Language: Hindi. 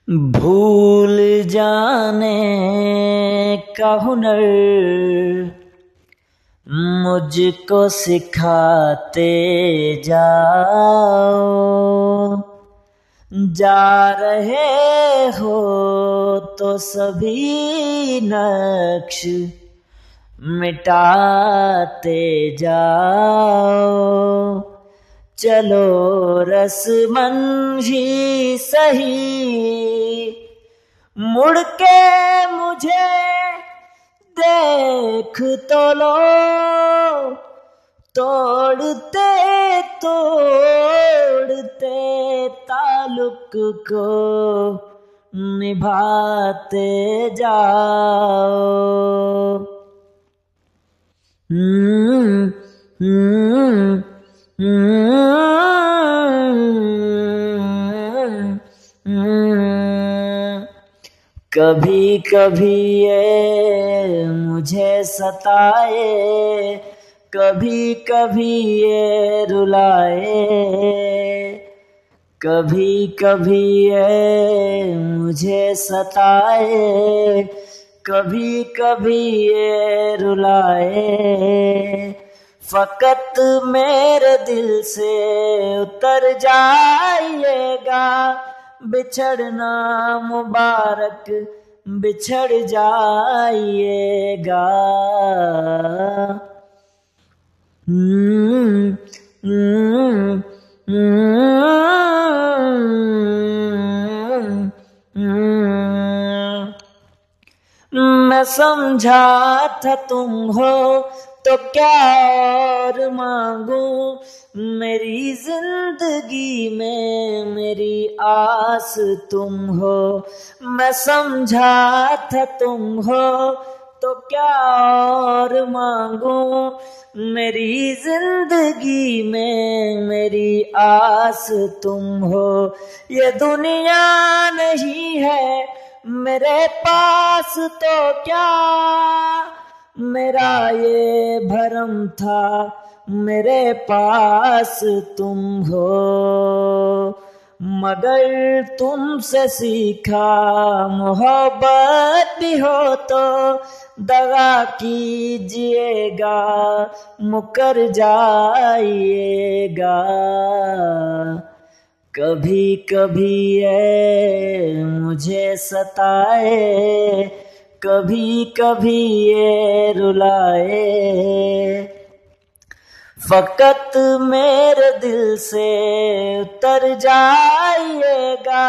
भूल जाने का हुनर मुझको सिखाते जाओ। जा रहे हो तो सभी नक्श मिटाते जाओ। चलो रस्मन ही सही मुड़ के मुझे देख तो लो। तोड़ते तोड़ते ताल्लुक को निभाते जाओ। कभी कभी ये मुझे सताए, कभी कभी ये रुलाए। कभी कभी ये मुझे सताए, कभी कभी ये रुलाए। फकत मेरे दिल से उतर जाइएगा, बिछड़ना मुबारक बिछड़ जाइएगा। मैं समझा था तुम हो तो क्या और मांगू, मेरी जिंदगी में मेरी आस तुम हो। मैं समझा था तुम हो तो क्या और मांगू, मेरी जिंदगी में मेरी आस तुम हो। ये दुनिया नहीं है मेरे पास तो क्या, मेरा ये भरम था मेरे पास तुम हो। मगर तुमसे सीखा मोहब्बत भी हो तो दगा कीजिएगा, मुकर जाइएगा। कभी कभी ये मुझे सताए, कभी कभी ये रुलाए। फकत मेरे दिल से उतर जाइएगा,